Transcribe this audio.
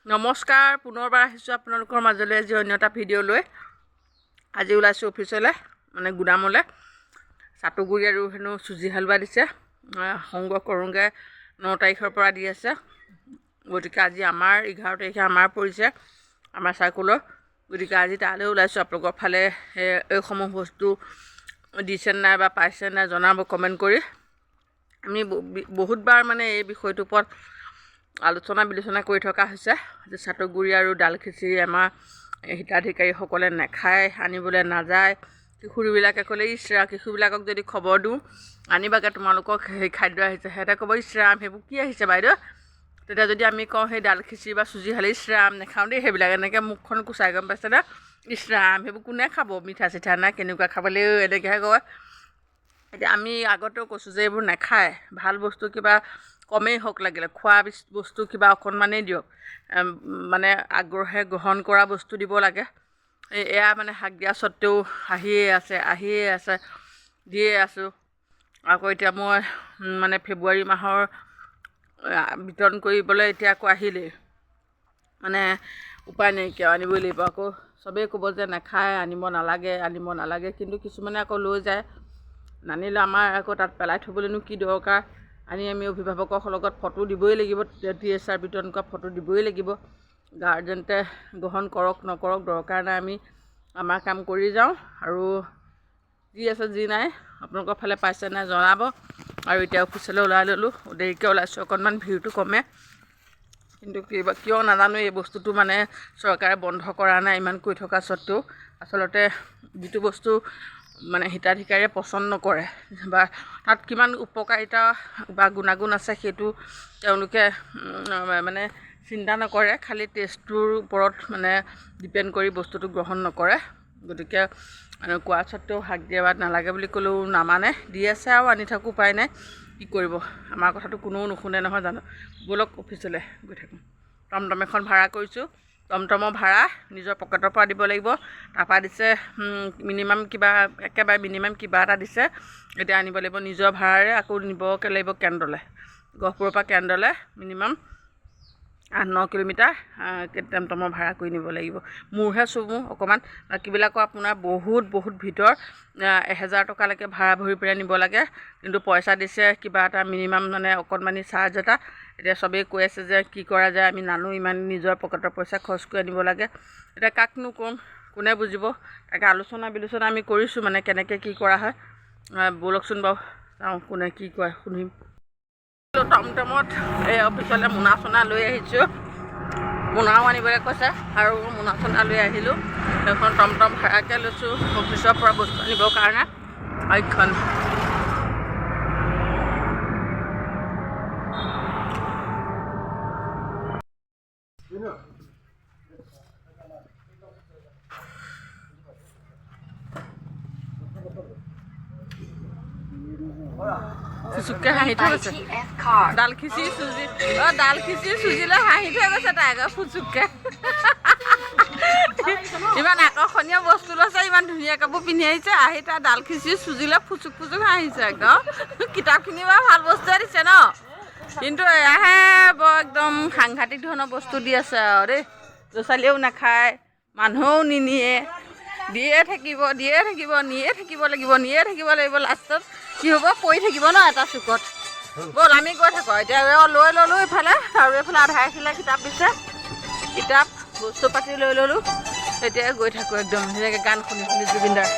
নমস্কাৰ, পুনৰবাৰ আহিছোঁ আপোনালোকৰ মাজলৈ আজি অন্য এটা ভিডিঅ' লৈ। আজি ওলাইছোঁ অফিচলৈ, মানে গুদামলৈ। চাটুগুৰি আৰু হেনো চুজি হালোৱা দিছে, সংগ্ৰহ কৰোঁগৈ। 9 তাৰিখৰ পৰা দি আছে, গতিকে আজি আমাৰ 11 তাৰিখে আমাৰ পৰিছে, আমাৰ চাৰ্কুলৰ। গতিকে আজি তালৈ ওলাইছোঁ। আপোনালোকৰ ফালে এইসমূহ বস্তু দিছে নাই বা পাইছে নাই জনাব কমেণ্ট কৰি। আমি বহুতবাৰ মানে এই বিষয়টোৰ ওপৰত আলোচনা বিলোচনা কৰি থকা হৈছে যে চাটুগুৰি আৰু ডাল খিচিৰি আমাৰ হিতাধিকাৰীসকলে নাখায়, আনিবলৈ নাযায়। কিশোৰীবিলাকে ক'লে ইছৰা, কিশোৰীবিলাকক যদি খবৰ দিওঁ আনিবাগে তোমালোকক সেই খাদ্য আহিছে, সিহঁতে ক'ব ইছৰাম সেইবোৰ কি আহিছে বাইদেউ। তেতিয়া যদি আমি কওঁ সেই ডাল খিচিৰি বা চুজি হালি ইছৰাম নাখাওঁ দেই সেইবিলাক, এনেকৈ মুখখন কুচাই, গম পাইছেনে? ইছৰাম সেইবোৰ কোনে খাব, মিঠা চিঠা নাই, কেনেকুৱা খাবলৈ এনেকৈহে কয়। এতিয়া আমি আগতেও কৈছোঁ যে এইবোৰ নাখায়, ভাল বস্তু কিবা কমেই হওক লাগিলে, খোৱা বস্তু কিবা অকণমানেই দিয়ক, মানে আগ্ৰহে গ্ৰহণ কৰা বস্তু দিব লাগে। এয়া মানে শাক দিয়া স্বত্তেও আহিয়ে আছে দিয়ে আছোঁ। আকৌ এতিয়া মই মানে ফেব্ৰুৱাৰী মাহৰ বিতৰণ কৰিবলৈ এতিয়া আকৌ আহিলেই, মানে উপায় নাইকিয়া, আনিবই লাগিব। আকৌ চবেই ক'ব যে নাখায়, আনিব নালাগে, কিন্তু কিছুমানে আকৌ লৈ যায়। নানিলে আমাৰ আকৌ তাত পেলাই থ'বলৈনো কি দৰকাৰ। আমি অভিভাৱকৰ লগত ফটো দিবই লাগিব, TSR বিতৰণ কৰা ফটো দিবই লাগিব। গাৰ্জেণ্টে গ্ৰহণ কৰক নকৰক দৰকাৰ নাই, আমি আমাৰ কাম কৰি যাওঁ। আৰু যি আছে যি নাই আপোনালোকৰ ফালে পাইছে নাই জনাব। আৰু এতিয়া অফিচলৈ ওলাই ল'লোঁ, দেৰিকৈ ওলাইছোঁ, অকণমান ভিৰটো কমে। কিন্তু কিয় নাজানো এই বস্তুটো মানে চৰকাৰে বন্ধ কৰা নাই ইমান কৈ থকা স্বত্তেও। আচলতে যিটো বস্তু মানে হিতাধিকাৰীয়ে পচন্দ নকৰে বা তাত কিমান উপকাৰিতা বা গুণাগুণ আছে সেইটো তেওঁলোকে মানে চিন্তা নকৰে, খালি টেষ্টটোৰ ওপৰত মানে ডিপেণ্ড কৰি বস্তুটো গ্ৰহণ নকৰে। গতিকে কোৱা স্বত্তেও শাক দিয়া বা নালাগে বুলি ক'লেও নামানে, দি আছে আৰু আনি থাকোঁ, উপায় নাই, কি কৰিব। আমাৰ কথাটো কোনেও নুশুনে নহয় জানো। ব'লক অফিচলৈ গৈ থাকোঁ। টমটম এখন ভাড়া কৰিছোঁ, টমটমৰ ভাড়া নিজৰ পকেটৰ পৰা দিব লাগিব। তাৰপৰা দিছে একেবাৰে মিনিমাম কিবা এটা দিছে, এতিয়া আনিব লাগিব নিজৰ ভাড়াৰে। আকৌ নিবকে লাগিব কেন্দ্ৰলৈ, গহপুৰৰ পৰা কেন্দ্ৰলৈ মিনিমাম 8-9 কিলোমিটাৰ টমটমৰ ভাড়া কৰি নিব লাগিব। মোৰহে চুমো অকণমান, বাকীবিলাকৰ আপোনাৰ বহুত ভিতৰ 1000 টকালৈকে ভাড়া ভৰি পেলাই নিব লাগে, কিন্তু পইচা দিছে কিবা এটা মিনিমাম মানে অকণমানি চাৰ্জ এটা। এতিয়া চবেই কৈ আছে যে কি কৰা যায়, আমি নানো, ইমান নিজৰ পকেটৰ পইচা খৰচ কৰি আনিব লাগে। এতিয়া কাকনো ক'ম, কোনে বুজিব। তাকে আলোচনা বিলোচনা আমি কৰিছোঁ, মানে কেনেকৈ কি কৰা হয়। ব'লকচোন বাৰু চাওঁ কোনে কি কয়, শুনিম। টমটমত এই অফিচলৈ মোনা চোনা লৈ আহিছোঁ, মোনাও আনিবলৈ কৈছে আৰু মোনা চোনা লৈ আহিলোঁ। সেইখন টমটম ভাড়াকৈ লৈছোঁ অফিচৰ পৰা বস্তু আনিবৰ কাৰণে। এইখন চুচুককৈ হাঁহি থৈ গৈছে, ডাল খিচিৰি চুজিলৈ হাঁহি থৈ গৈছে তাই আকৌ ফুচুককৈ। ইমান আকৰ্ষণীয় বস্তু লৈছে, ইমান ধুনীয়া কাপোৰ পিন্ধি আহিছে, আহি তাই ডাল খিচিৰি চুজিলৈ ফুচুক হাঁহিছে একদম। কিতাপখিনি বাৰু ভাল বস্তুৱে দিছে ন, কিন্তু এয়াহে বৰ একদম সাংঘাতিক ধৰণৰ বস্তু দি আছে আৰু দেই। ল'ৰা ছোৱালীয়েও নাখায়, মানুহেও নিনিয়ে, নিয়ে থাকিব লাগিব। লাষ্টত কি হ'ব, পৰি থাকিব ন এটা চুকত। ব'ল আমি গৈ থাকোঁ এতিয়া। লৈ ল'লোঁ ইফালে, আৰু এইফালে আধা এখিলা কিতাপ দিছে, কিতাপ বস্তু পাতি লৈ ল'লোঁ। এতিয়া গৈ থাকোঁ একদম ধুনীয়াকৈ গান শুনি জুবিনদাৰ।